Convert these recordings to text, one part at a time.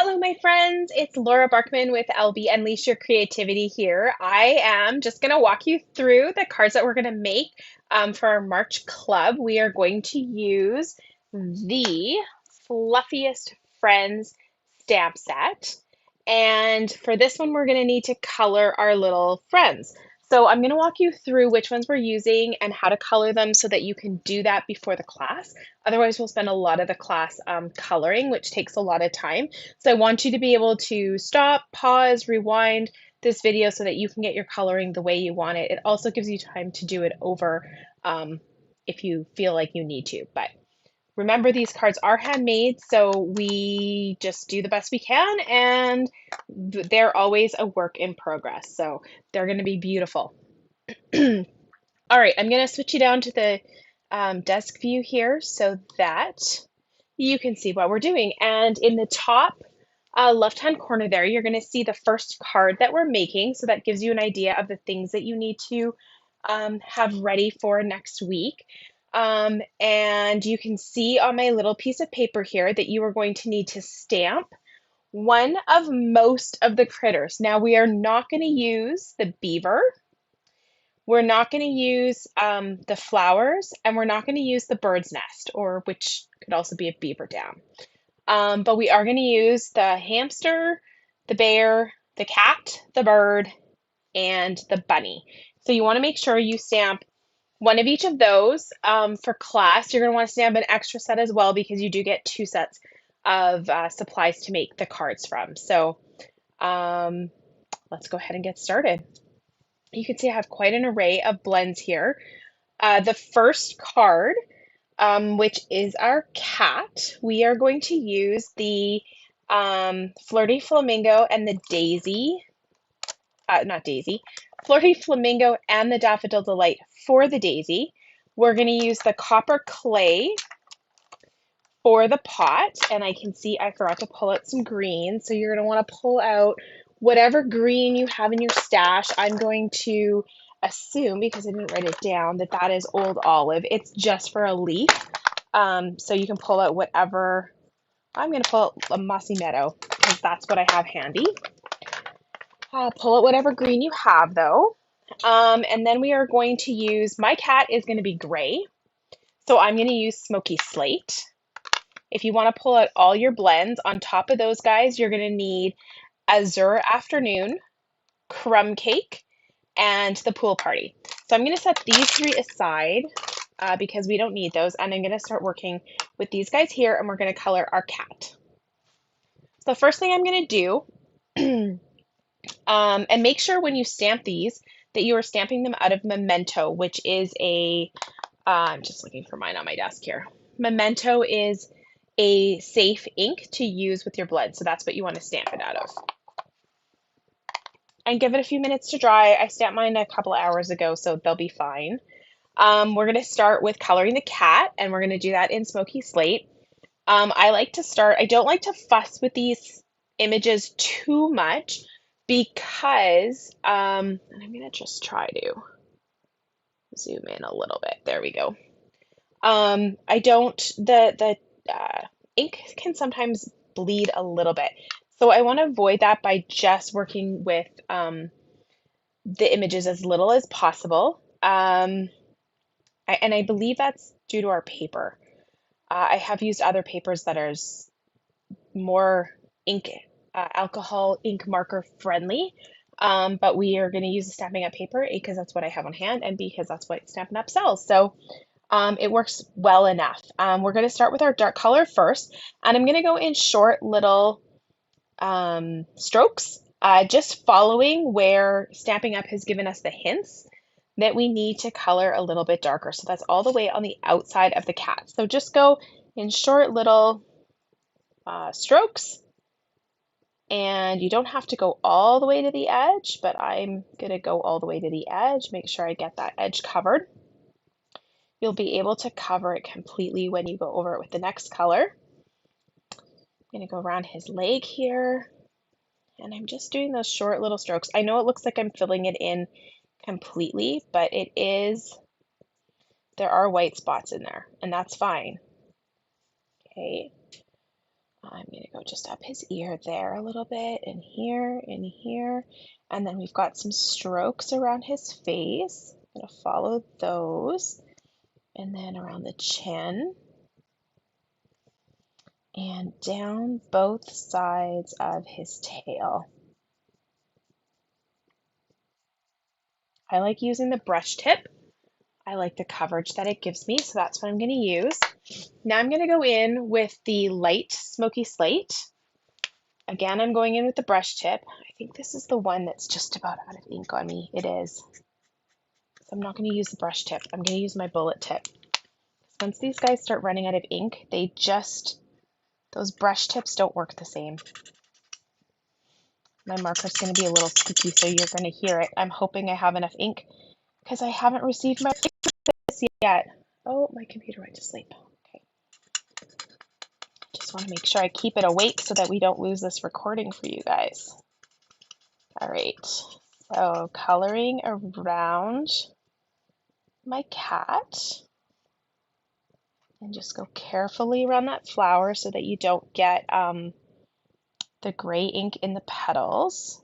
Hello, my friends. It's Laura Barkman with LB Unleash Your Creativity here. I am just going to walk you through the cards that we're going to make for our March club. We are going to use the Fluffiest Friends stamp set. And for this one, we're going to need to color our little friends. So I'm going to walk you through which ones we're using and how to color them so that you can do that before the class. Otherwise, we'll spend a lot of the class coloring, which takes a lot of time. So I want you to be able to stop, pause, rewind this video so that you can get your coloring the way you want it. It also gives you time to do it over if you feel like you need to. But remember, these cards are handmade, so we just do the best we can, and they're always a work in progress. So they're going to be beautiful. All right, I'm going to switch you down to the desk view here so that you can see what we're doing. And in the top left-hand corner there, you're going to see the first card that we're making. So that gives you an idea of the things that you need to have ready for next week. And you can see on my little piece of paper here that you are going to need to stamp one of most of the critters. Now, we are not going to use the beaver. We're not going to use the flowers, and we're not going to use the bird's nest, or which could also be a beaver dam. But we are going to use the hamster, the bear, the cat, the bird, and the bunny. So you want to make sure you stamp one of each of those. For class, you're going to want to stamp an extra set as well because you do get two sets of supplies to make the cards from. So let's go ahead and get started. You can see I have quite an array of blends here. The first card, which is our cat, we are going to use the Flirty Flamingo and the Daisy, not Daisy, Flirty Flamingo and the Daffodil Delight for the Daisy. We're going to use the copper clay for the pot, and I can see I forgot to pull out some green, so you're going to want to pull out whatever green you have in your stash. I'm going to assume, because I didn't write it down, that that is Old Olive. It's just for a leaf, so you can pull out whatever. I'm going to pull out a Mossy Meadow because that's what I have handy. Pull out whatever green you have, though. And then we are going to use, my cat is going to be gray, so I'm going to use Smoky Slate. If you want to pull out all your blends, on top of those guys, you're going to need Azure Afternoon, Crumb Cake, and the Pool Party. So I'm going to set these three aside because we don't need those, and I'm going to start working with these guys here, and we're going to color our cat. So the first thing I'm going to do, and make sure when you stamp these that you are stamping them out of Memento, which is I'm just looking for mine on my desk here. Memento is a safe ink to use with your blend, so that's what you want to stamp it out of. And give it a few minutes to dry. I stamped mine a couple hours ago, so they'll be fine. We're going to start with coloring the cat, and we're going to do that in Smoky Slate. I don't like to fuss with these images too much because, and I'm going to just try to zoom in a little bit. There we go. The ink can sometimes bleed a little bit. So I want to avoid that by just working with the images as little as possible. And I believe that's due to our paper. I have used other papers that are more alcohol ink marker friendly, but we are going to use the Stampin' Up paper, A, because that's what I have on hand, and B, because that's what Stampin' Up sells. So it works well enough. We're going to start with our dark color first, and I'm going to go in short little strokes, just following where Stampin' Up has given us the hints that we need to color a little bit darker. So that's all the way on the outside of the cat. So just go in short little strokes, and you don't have to go all the way to the edge, but I'm going to go all the way to the edge, make sure I get that edge covered. You'll be able to cover it completely when you go over it with the next color. I'm going to go around his leg here, and I'm just doing those short little strokes. I know it looks like I'm filling it in completely, but there are white spots in there, and that's fine. Okay, I'm going to go just up his ear there a little bit, and here, and here. And then we've got some strokes around his face. I'm gonna follow those. And then around the chin. And down both sides of his tail. I like using the brush tip. I like the coverage that it gives me, so that's what I'm gonna use. Now I'm gonna go in with the light smoky slate. Again, I'm going in with the brush tip. I think this is the one that's just about out of ink on me. It is. So I'm not going to use the brush tip. I'm going to use my bullet tip. Once these guys start running out of ink, those brush tips don't work the same. My marker's going to be a little squeaky, so you're going to hear it. I'm hoping I have enough ink because I haven't received my this yet. Oh, my computer went to sleep. Okay. Just want to make sure I keep it awake so that we don't lose this recording for you guys. All right, so coloring around my cat, and just go carefully around that flower so that you don't get the gray ink in the petals.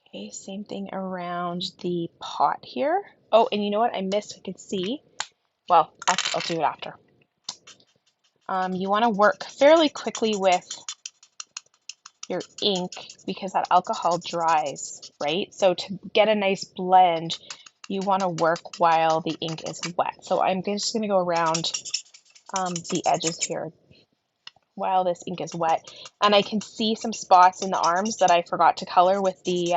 Okay, same thing around the pot here. Oh, and you know what I missed? I could see. Well, I'll do it after. You want to work fairly quickly with your ink because that alcohol dries, right? So to get a nice blend, you want to work while the ink is wet. So I'm just going to go around the edges here while this ink is wet. And I can see some spots in the arms that I forgot to color with the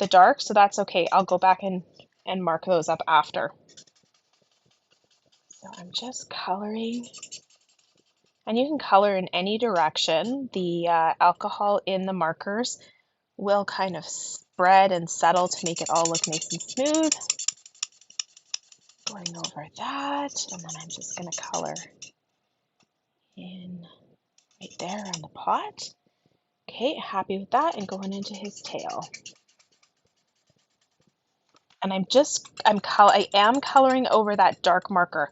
dark, so that's okay. I'll go back and mark those up after. So I'm just coloring. And you can color in any direction. The alcohol in the markers will kind of spread and settle to make it all look nice and smooth. Going over that, and then I'm just going to color in right there on the pot. Okay, happy with that, and going into his tail. And I am coloring over that dark marker.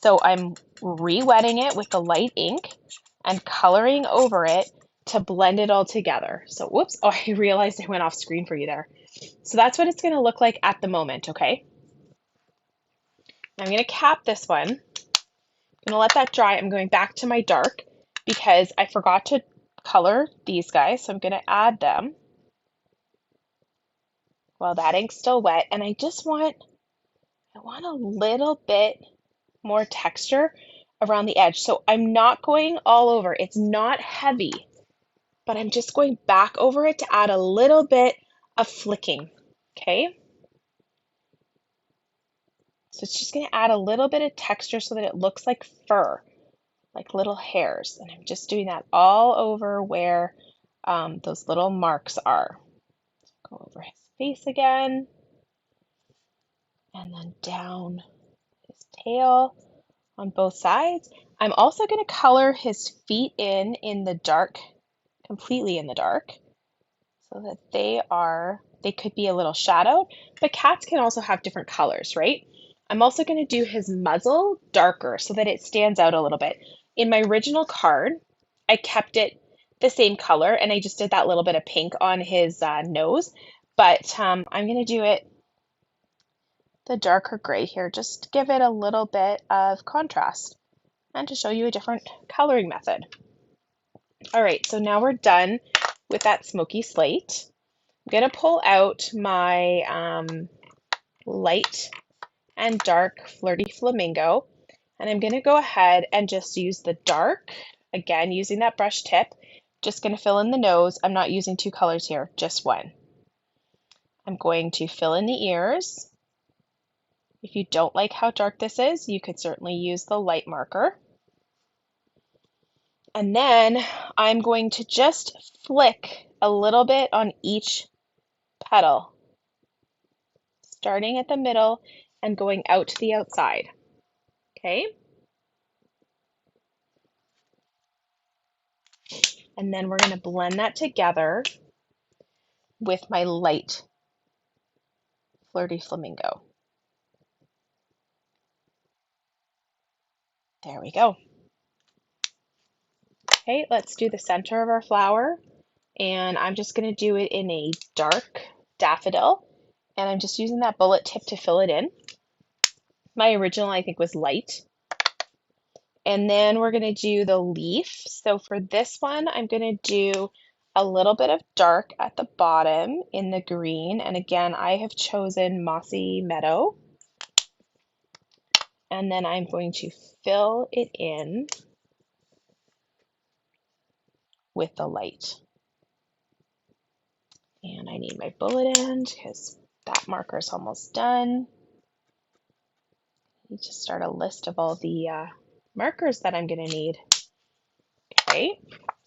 So I'm re-wetting it with the light ink and coloring over it to blend it all together. So whoops, oh, I realized I went off screen for you there. So that's what it's going to look like at the moment, okay? I'm going to cap this one. I'm going to let that dry. I'm going back to my dark because I forgot to color these guys, so I'm going to add them while that ink's still wet. And I want a little bit more texture around the edge. So I'm not going all over. It's not heavy, but I'm just going back over it to add a little bit of flicking, okay? So it's just going to add a little bit of texture so that it looks like fur, like little hairs. And I'm just doing that all over where those little marks are. Go over his face again, and then down his tail on both sides. I'm also going to color his feet in the dark, completely in the dark, so that they could be a little shadowed, but cats can also have different colors, right? I'm also going to do his muzzle darker so that it stands out a little bit. In my original card, I kept it the same color and I just did that little bit of pink on his nose, but I'm going to do it the darker gray here, just to give it a little bit of contrast and to show you a different coloring method. All right, so now we're done with that smoky slate. I'm going to pull out my light and dark Flirty Flamingo, and I'm going to go ahead and just use the dark, again using that brush tip, just going to fill in the nose. I'm not using two colors here, just one. I'm going to fill in the ears. If you don't like how dark this is, you could certainly use the light marker. And then I'm going to just flick a little bit on each petal, starting at the middle and going out to the outside. Okay? And then we're going to blend that together with my light Flirty Flamingo. There we go. Okay, let's do the center of our flower. And I'm just going to do it in a dark daffodil. And I'm just using that bullet tip to fill it in. My original, I think, was light. And then we're going to do the leaf. So for this one, I'm going to do a little bit of dark at the bottom in the green. And again, I have chosen Mossy Meadow. And then I'm going to fill it in with the light. And I need my bullet end because that marker is almost done. I need to start a list of all the markers that I'm going to need. Okay,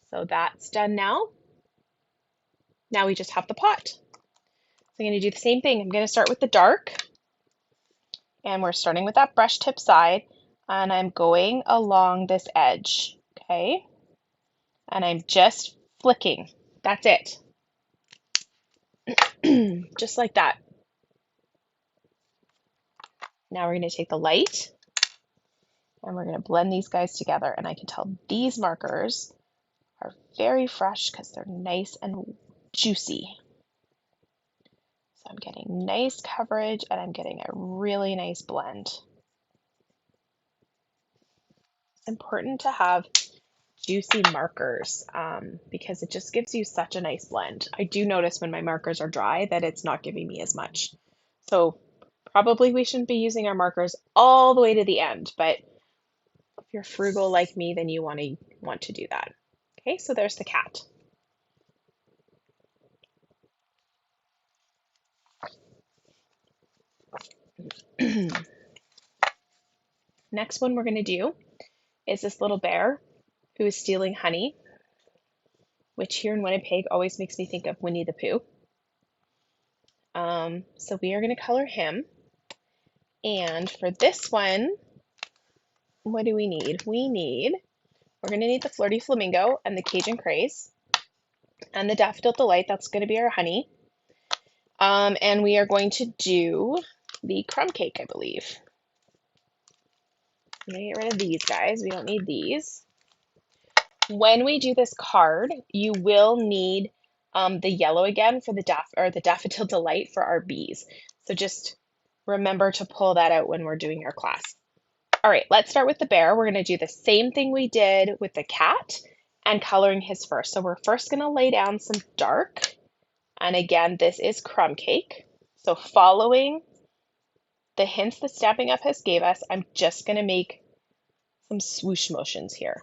so that's done now. Now we just have the pot. So I'm going to do the same thing. I'm going to start with the dark. And we're starting with that brush tip side. And I'm going along this edge. Okay. And I'm just flicking. That's it. Just like that. Now we're going to take the light and we're going to blend these guys together. And I can tell these markers are very fresh because they're nice and juicy. So I'm getting nice coverage and I'm getting a really nice blend. It's important to have juicy markers because it just gives you such a nice blend. I do notice when my markers are dry that it's not giving me as much. So probably we shouldn't be using our markers all the way to the end, but if you're frugal like me, then you want to do that. Okay, so there's the cat. Next one we're going to do is this little bear who is stealing honey, which here in Winnipeg always makes me think of Winnie the Pooh. So we are going to color him. And for this one, what do we need? We're going to need the Flirty Flamingo and the Cajun Craze and the Daffodil Delight. That's going to be our honey. And we are going to do the crumb cake, I believe. I'm going to get rid of these guys. We don't need these. When we do this card, you will need the yellow again for the Daffodil Delight for our bees. So just remember to pull that out when we're doing your class. All right, let's start with the bear. We're going to do the same thing we did with the cat and coloring his first. So we're first going to lay down some dark. And again, this is crumb cake. So following the hints that Stampin' Up! Has gave us, I'm just going to make some swoosh motions here.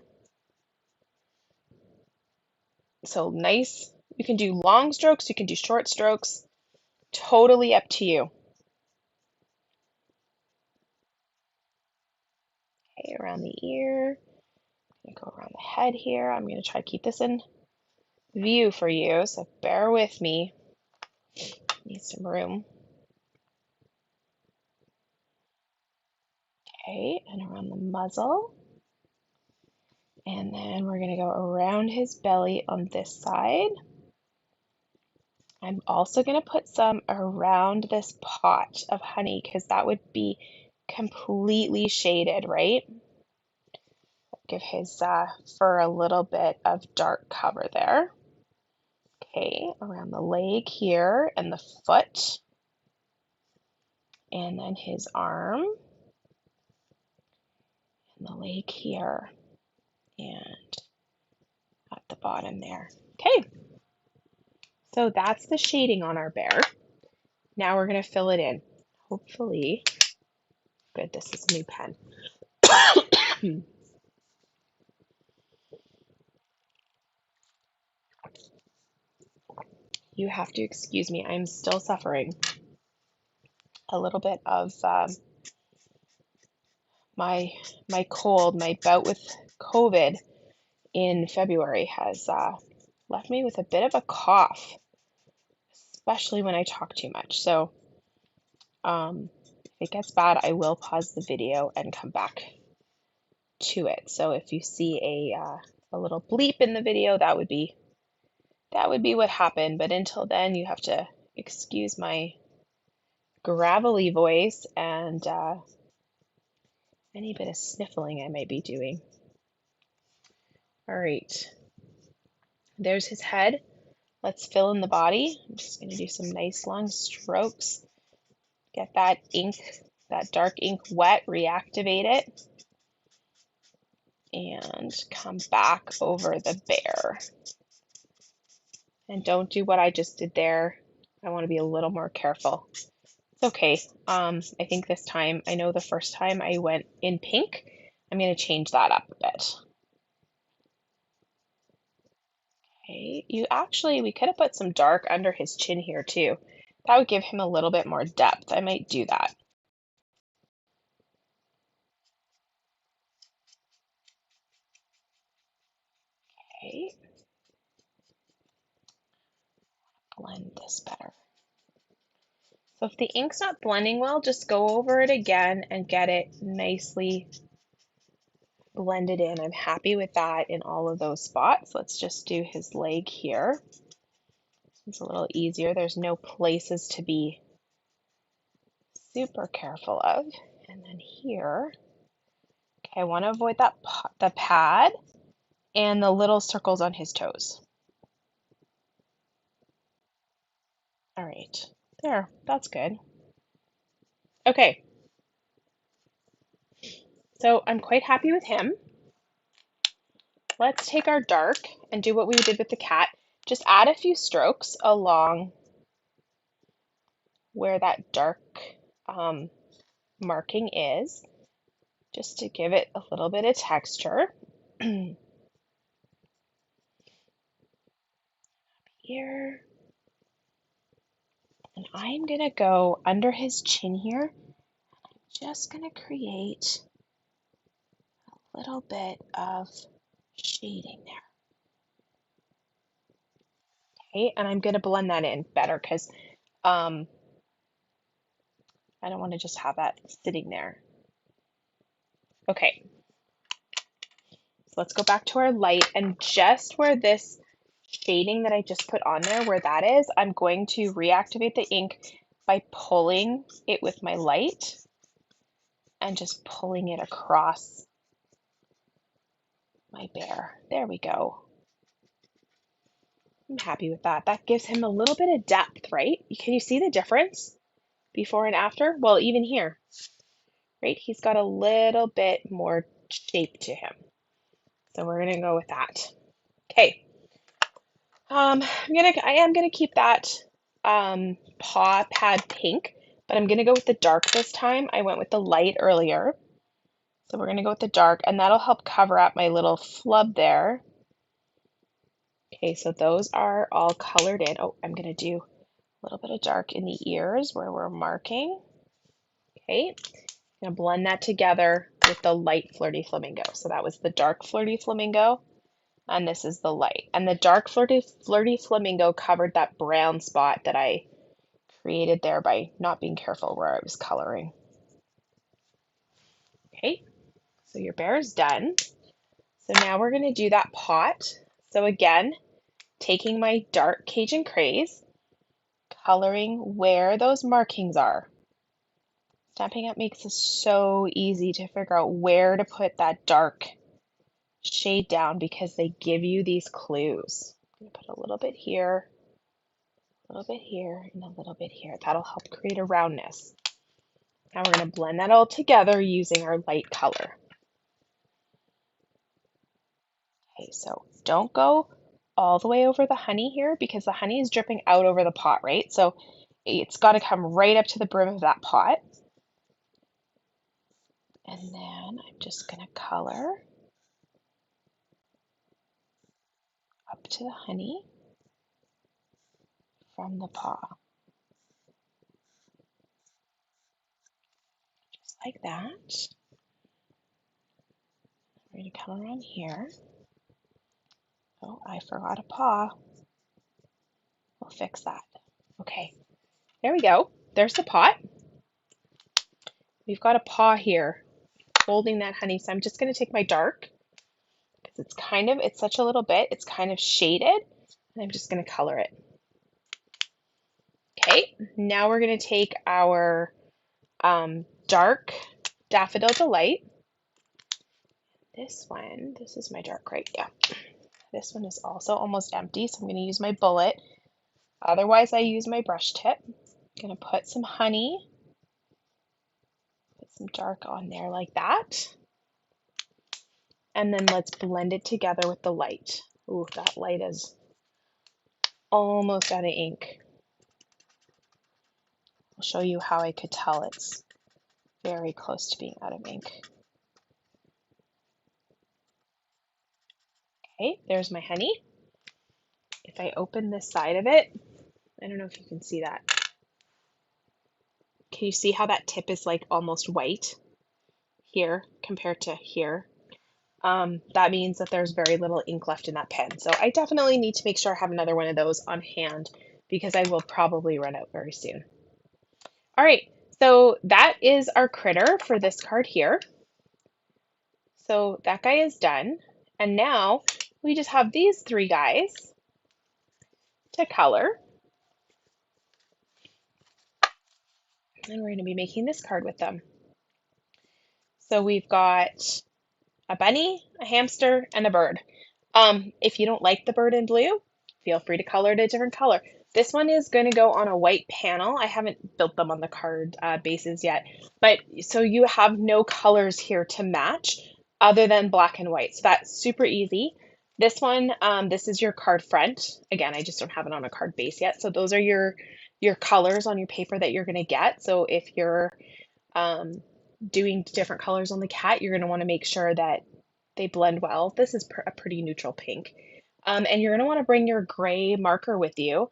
So nice. You can do long strokes, you can do short strokes. Totally up to you. Okay, around the ear. I'm going to go around the head here. I'm going to try to keep this in view for you, so bear with me. Need some room. Okay, and around the muzzle. And then we're going to go around his belly on this side. I'm also going to put some around this pot of honey because that would be completely shaded, right? Give his fur a little bit of dark cover there. Okay, around the leg here and the foot. And then his arm. And the leg here. And at the bottom there. Okay, so that's the shading on our bear. Now we're going to fill it in. Hopefully, good, this is a new pen. You have to excuse me, I'm still suffering a little bit of my cold. My bout with COVID in February has left me with a bit of a cough, especially when I talk too much. So if it gets bad, I will pause the video and come back to it. So if you see a little bleep in the video, that would be what happened. But until then, you have to excuse my gravelly voice and any bit of sniffling I may be doing. All right, there's his head. Let's fill in the body. I'm just going to do some nice long strokes. Get that ink, that dark ink wet, reactivate it, and come back over the bear. And don't do what I just did there. I want to be a little more careful. It's okay. I think this time, I know the first time I went in pink, I'm going to change that up a bit. Okay, we could have put some dark under his chin here too. That would give him a little bit more depth. I might do that. Okay, blend this better. So if the ink's not blending well, just go over it again and get it nicely blended in. I'm happy with that in all of those spots. Let's just do his leg here. It's a little easier. There's no places to be super careful of. And then here, okay, I want to avoid that the pad and the little circles on his toes. All right, there, that's good. Okay, so I'm quite happy with him. Let's take our dark and do what we did with the cat. Just add a few strokes along where that dark marking is, just to give it a little bit of texture. Here. And I'm gonna go under his chin here. Just gonna create a little bit of shading there. Okay, and I'm gonna blend that in better because I don't want to just have that sitting there. Okay, so let's go back to our light, and just where this shading that I just put on there, where that is, I'm going to reactivate the ink by pulling it with my light and just pulling it across my bear. There we go. I'm happy with that. That gives him a little bit of depth, right? Can you see the difference before and after? Well, even here, right? He's got a little bit more shape to him. So we're gonna go with that. Okay. I am gonna keep that paw pad pink, but I'm gonna go with the dark this time. I went with the light earlier. So we're gonna go with the dark, and that'll help cover up my little flub there. Okay, so those are all colored in. Oh, I'm gonna do a little bit of dark in the ears where we're marking. Okay, I'm gonna blend that together with the light Flirty Flamingo. So that was the dark Flirty Flamingo, and this is the light. And the dark Flirty Flamingo covered that brown spot that I created there by not being careful where I was coloring. Okay, so your bear is done. So now we're gonna do that pot. So again, taking my dark Cajun Craze, coloring where those markings are. Stampin' Up makes it so easy to figure out where to put that dark shade down because they give you these clues. I'm gonna put a little bit here, a little bit here, and a little bit here. That'll help create a roundness. Now we're gonna blend that all together using our light color. Okay, so don't go all the way over the honey here because the honey is dripping out over the pot, right? So it's got to come right up to the brim of that pot. And then I'm just going to color up to the honey from the paw. Just like that. We're going to come around here. Oh, I forgot a paw. We'll fix that. Okay, there we go. There's the pot. We've got a paw here holding that honey. So I'm just going to take my dark because it's such a little bit, it's kind of shaded. And I'm just going to color it. Okay, now we're going to take our dark Daffodil Delight. this is my dark, right? Yeah. This one is also almost empty, so I'm going to use my bullet. Otherwise, I use my brush tip. I'm going to put some honey, put some dark on there like that. And then let's blend it together with the light. Ooh, that light is almost out of ink. I'll show you how I could tell it's very close to being out of ink. Okay, there's my honey. If I open this side of it, I don't know if you can see that. Can you see how that tip is like almost white here compared to here? That means that there's very little ink left in that pen. So I definitely need to make sure I have another one of those on hand because I will probably run out very soon. All right, so that is our critter for this card here. So that guy is done. And now we just have these three guys to color. And we're going to be making this card with them. So we've got a bunny, a hamster, and a bird. If you don't like the bird in blue, feel free to color it a different color. This one is going to go on a white panel. I haven't built them on the card bases yet, but so you have no colors here to match other than black and white. So that's super easy. This one, this is your card front. Again, I just don't have it on a card base yet. So those are your colors on your paper that you're going to get. So if you're doing different colors on the cat, you're going to want to make sure that they blend well. This is a pretty neutral pink. And you're going to want to bring your gray marker with you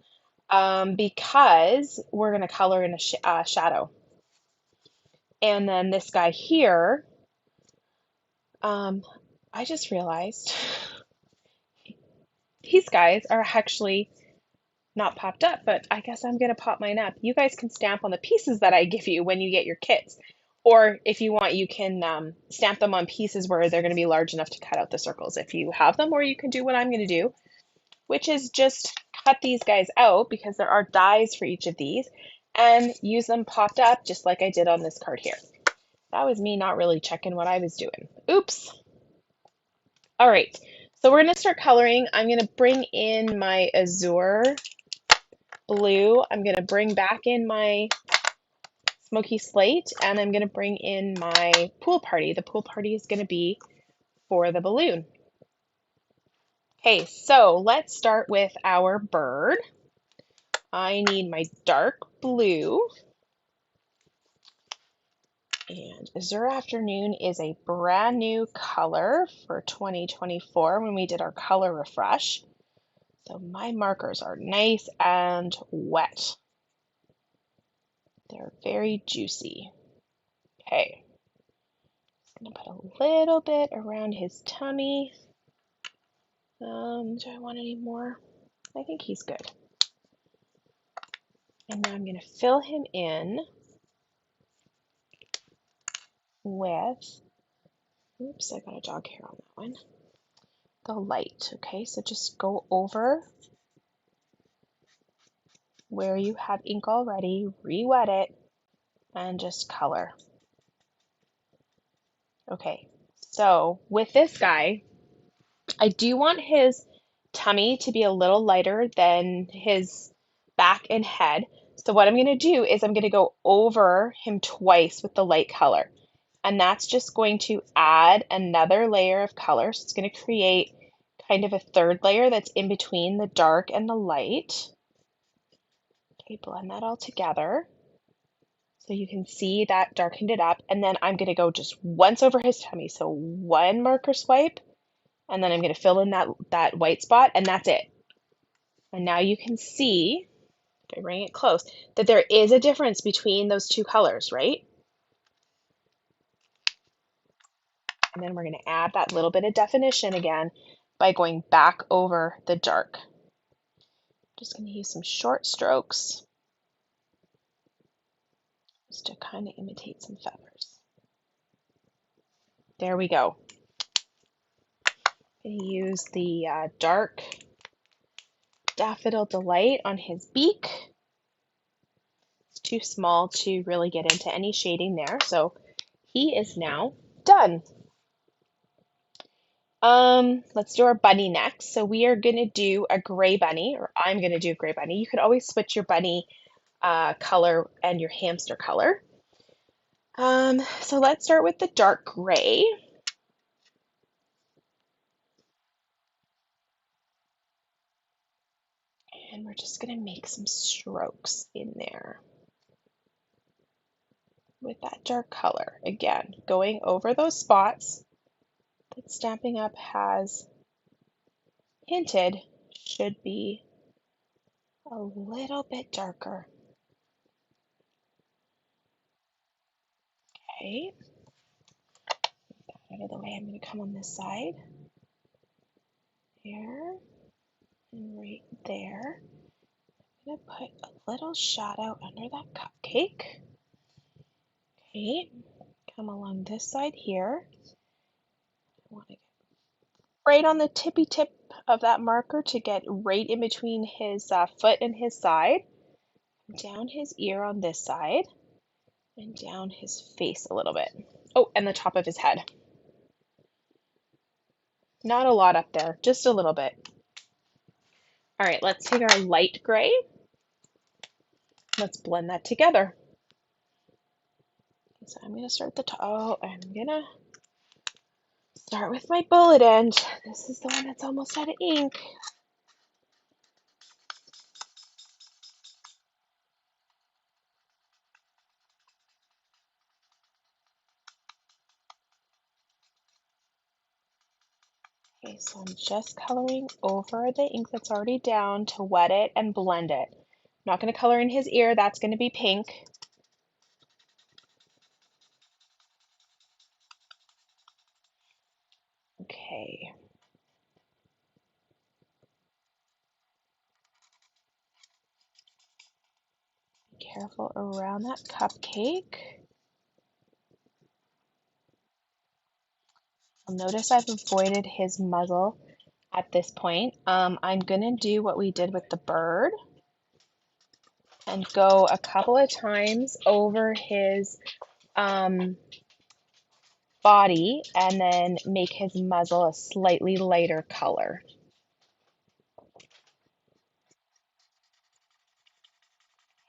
because we're going to color in a shadow. And then this guy here, I just realized these guys are actually not popped up, but I guess I'm going to pop mine up. You guys can stamp on the pieces that I give you when you get your kits. Or if you want, you can stamp them on pieces where they're going to be large enough to cut out the circles if you have them, or you can do what I'm going to do, which is just cut these guys out because there are dies for each of these and use them popped up just like I did on this card here. That was me not really checking what I was doing. Oops. All right, so we're going to start coloring. I'm going to bring in my azure blue. I'm going to bring back in my smoky slate, and I'm going to bring in my pool party. The pool party is going to be for the balloon. Okay, so let's start with our bird. I need my dark blue. And Azure Afternoon is a brand new color for 2024 when we did our color refresh. So my markers are nice and wet. They're very juicy. Okay. I'm gonna put a little bit around his tummy. Do I want any more? I think he's good. And now I'm gonna fill him in with, oops, I got a dog hair on that one. The light, okay? So just go over where you have ink already, re-wet it, and just color. Okay, so with this guy, I do want his tummy to be a little lighter than his back and head. So what I'm going to do is I'm going to go over him twice with the light color. And that's just going to add another layer of color. So it's going to create kind of a third layer that's in between the dark and the light. Okay, blend that all together. So you can see that darkened it up. And then I'm going to go just once over his tummy. So one marker swipe, and then I'm going to fill in that white spot, and that's it. And now you can see, if I bring it close, that there is a difference between those two colors, right? And then we're going to add that little bit of definition again by going back over the dark. Just going to use some short strokes just to kind of imitate some feathers. There we go. I'm going to use the dark Daffodil Delight on his beak. It's too small to really get into any shading there, so he is now done. Let's do our bunny next. So we are gonna do a gray bunny, or I'm gonna do a gray bunny. You could always switch your bunny color and your hamster color. So let's start with the dark gray. And we're just gonna make some strokes in there with that dark color. Again, going over those spots that Stampin' Up! Has hinted should be a little bit darker. Okay, out of the way, I'm going to come on this side here and right there. I'm going to put a little shadow under that cupcake. Okay, come along this side here. I want to get right on the tippy tip of that marker to get right in between his foot and his side, down his ear on this side, and down his face a little bit. Oh, and the top of his head. Not a lot up there, just a little bit. All right, let's take our light gray. Let's blend that together. So I'm going to start the top. Oh, I'm going to start with my bullet end. This is the one that's almost out of ink. Okay, so I'm just coloring over the ink that's already down to wet it and blend it. I'm not going to color in his ear, that's going to be pink. Okay. Be careful around that cupcake. You'll notice I've avoided his muzzle at this point. I'm going to do what we did with the bird and go a couple of times over his body and then make his muzzle a slightly lighter color.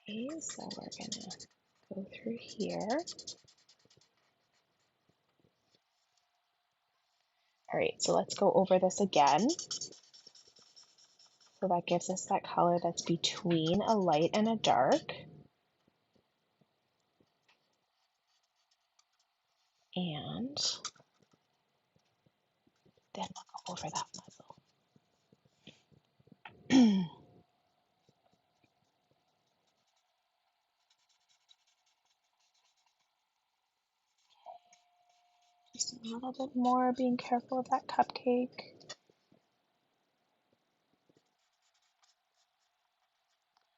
Okay, so we're gonna go through here. All right, so let's go over this again. So that gives us that color that's between a light and a dark. And then we'll go over that muzzle. Just a little bit more, being careful of that cupcake.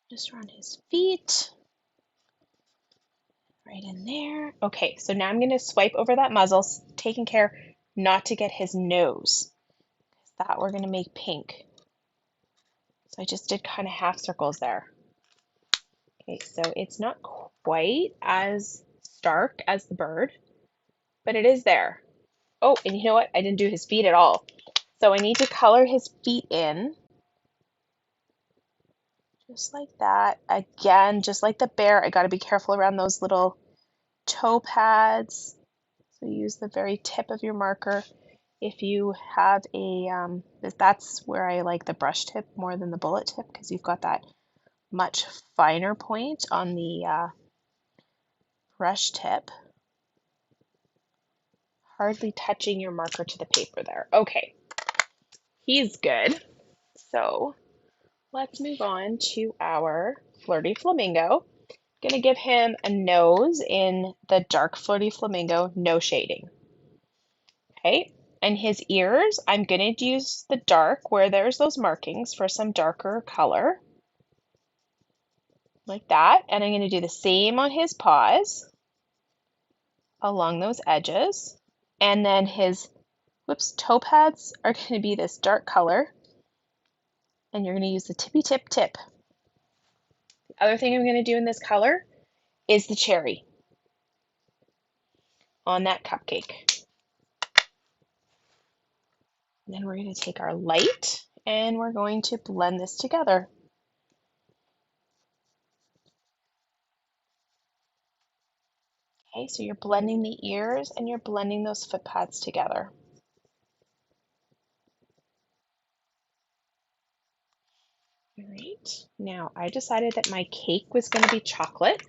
Just around his feet. Right in there. Okay, so now I'm going to swipe over that muzzle, taking care not to get his nose. That we're going to make pink. So I just did kind of half circles there. Okay, so it's not quite as stark as the bird, but it is there. Oh, and you know what? I didn't do his feet at all. So I need to color his feet in. Just like that. Again, just like the bear, I got to be careful around those little toe pads. So use the very tip of your marker. If you have a, that's where I like the brush tip more than the bullet tip because you've got that much finer point on the brush tip. Hardly touching your marker to the paper there. Okay, he's good. So let's move on to our Flirty Flamingo. Gonna give him a nose in the dark Flirty Flamingo, no shading. Okay, and his ears, I'm gonna use the dark where there's those markings for some darker color. Like that, and I'm gonna do the same on his paws along those edges. And then his, whoops, toe pads are gonna be this dark color. And you're gonna use the tippy tip tip. The other thing I'm gonna do in this color is the cherry on that cupcake. And then we're going to take our light and we're going to blend this together. Okay, so you're blending the ears and you're blending those foot pads together. All right, now I decided that my cake was going to be chocolate.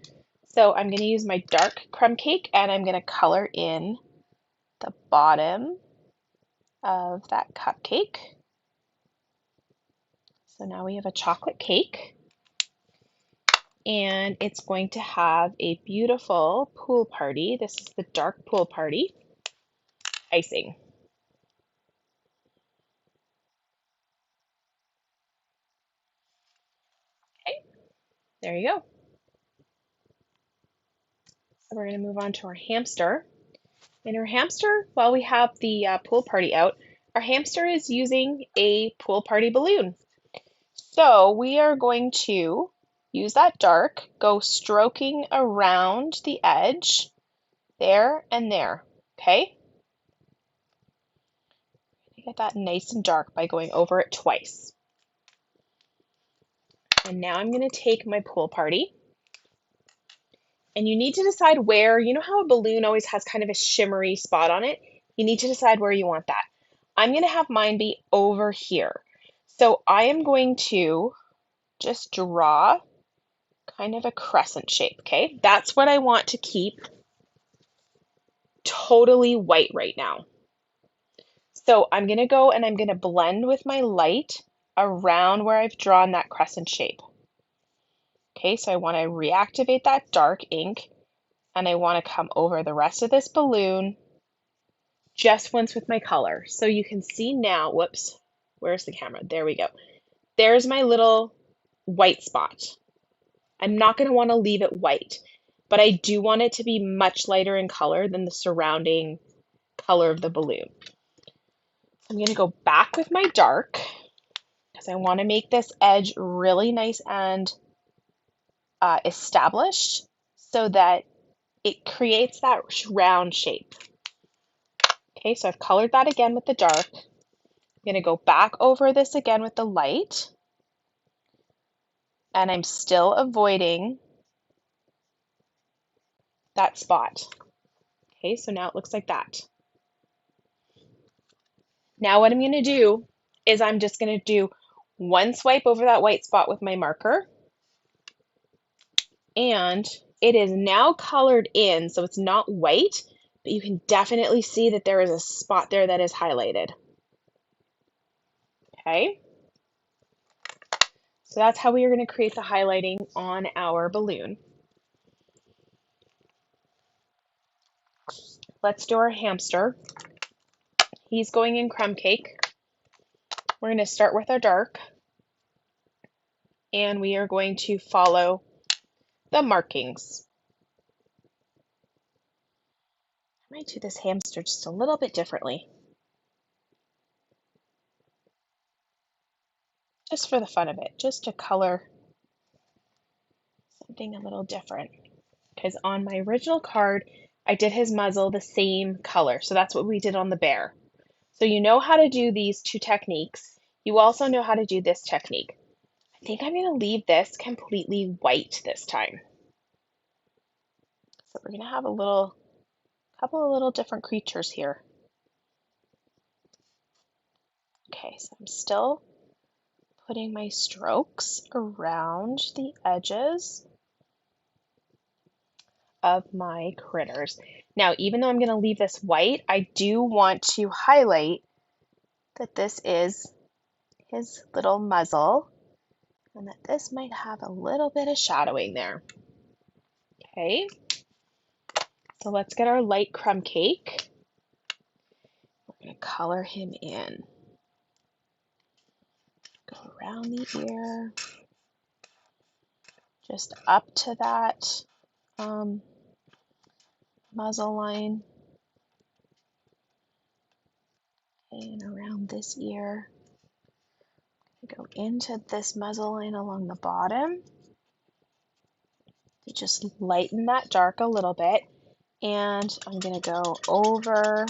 So I'm going to use my dark crumb cake and I'm going to color in the bottom of that cupcake. So now we have a chocolate cake and it's going to have a beautiful pool party. This is the dark pool party icing. Okay, there you go. So we're going to move on to our hamster. And our hamster, while we have the pool party out, our hamster is using a pool party balloon. So we are going to use that dark, go stroking around the edge, there and there, okay? Get that nice and dark by going over it twice. And now I'm going to take my pool party. And you need to decide where, you know how a balloon always has kind of a shimmery spot on it? You need to decide where you want that. I'm going to have mine be over here. So I am going to just draw kind of a crescent shape, okay? That's what I want to keep totally white right now. So I'm going to go and I'm going to blend with my light around where I've drawn that crescent shape. Okay, so I want to reactivate that dark ink and I want to come over the rest of this balloon just once with my color. So you can see now, whoops, where's the camera? There we go. There's my little white spot. I'm not going to want to leave it white, but I do want it to be much lighter in color than the surrounding color of the balloon. I'm going to go back with my dark because I want to make this edge really nice and established so that it creates that round shape. Okay, so I've colored that again with the dark. I'm going to go back over this again with the light. And I'm still avoiding that spot. Okay, so now it looks like that. Now what I'm going to do is I'm just going to do one swipe over that white spot with my marker. And it is now colored in, so it's not white, but you can definitely see that there is a spot there that is highlighted. Okay, so that's how we are going to create the highlighting on our balloon. Let's do our hamster. He's going in crumb cake. We're going to start with our dark, and we are going to follow the markings. I might do this hamster just a little bit differently, just for the fun of it, just to color something a little different. Because on my original card, I did his muzzle the same color, so that's what we did on the bear. So you know how to do these two techniques. You also know how to do this technique. I think I'm going to leave this completely white this time. So we're going to have a couple of little different creatures here. Okay, so I'm still putting my strokes around the edges of my critters. Now, even though I'm going to leave this white, I do want to highlight that this is his little muzzle and that this might have a little bit of shadowing there. Okay, so let's get our light crumb cake. We're going to color him in. Go around the ear, just up to that muzzle line, and around this ear. Go into this muzzle line along the bottom to just lighten that dark a little bit. And I'm going to go over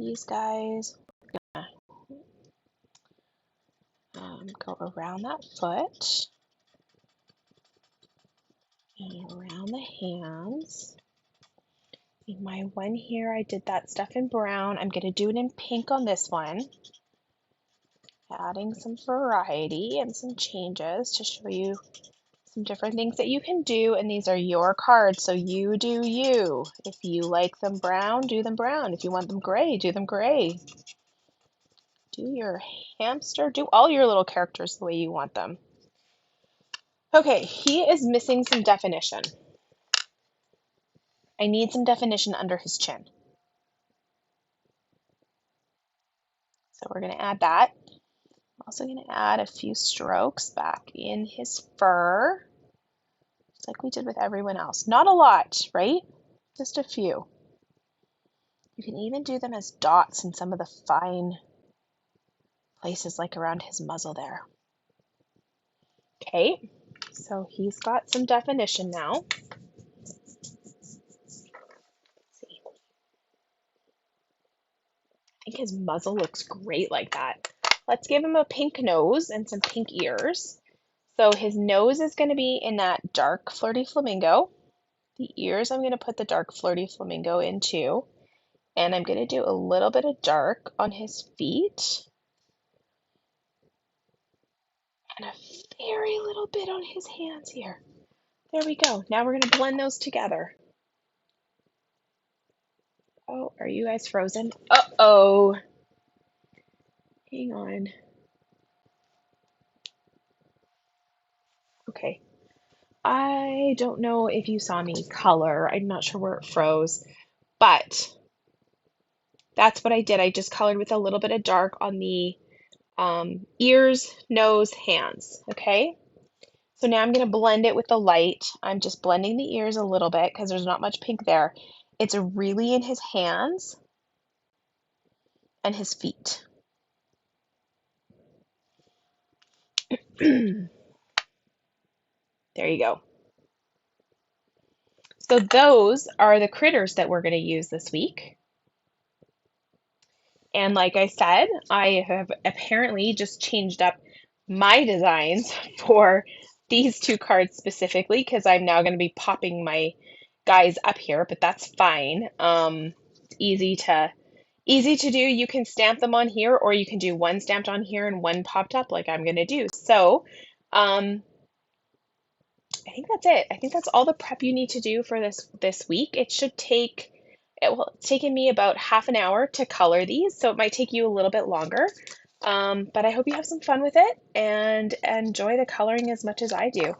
these guys. Go around that foot and around the hands. In my one here, I did that stuff in brown. I'm going to do it in pink on this one, adding some variety and some changes to show you some different things that you can do. And these are your cards, so you do you. If you like them brown, do them brown. If you want them gray, do them gray. Do your hamster, do all your little characters the way you want them. Okay, he is missing some definition. I need some definition under his chin. So we're going to add that. I'm also going to add a few strokes back in his fur, just like we did with everyone else. Not a lot, right? Just a few. You can even do them as dots in some of the fine places, like around his muzzle there. Okay, so he's got some definition now. I think his muzzle looks great like that. Let's give him a pink nose and some pink ears. So his nose is going to be in that dark flirty flamingo. The ears, I'm going to put the dark flirty flamingo in too. And I'm going to do a little bit of dark on his feet. And a very little bit on his hands here. There we go. Now we're going to blend those together. Oh, are you guys frozen? Uh-oh. Hang on. Okay. I don't know if you saw me color. I'm not sure where it froze, but that's what I did. I just colored with a little bit of dark on the ears, nose, hands. Okay. So now I'm going to blend it with the light. I'm just blending the ears a little bit because there's not much pink there. It's really in his hands and his feet. There you go. So those are the critters that we're going to use this week. And like I said, I have apparently just changed up my designs for these two cards specifically because I'm now going to be popping my guys up here, but that's fine. It's easy to do. You can stamp them on here, or you can do one stamped on here and one popped up like I'm going to do. So I think that's it. I think that's all the prep you need to do for this week. It's taken me about half an hour to color these, so it might take you a little bit longer. But I hope you have some fun with it and enjoy the coloring as much as I do.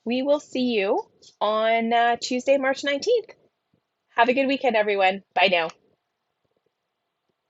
We will see you on Tuesday, March 19th. Have a good weekend, everyone. Bye now.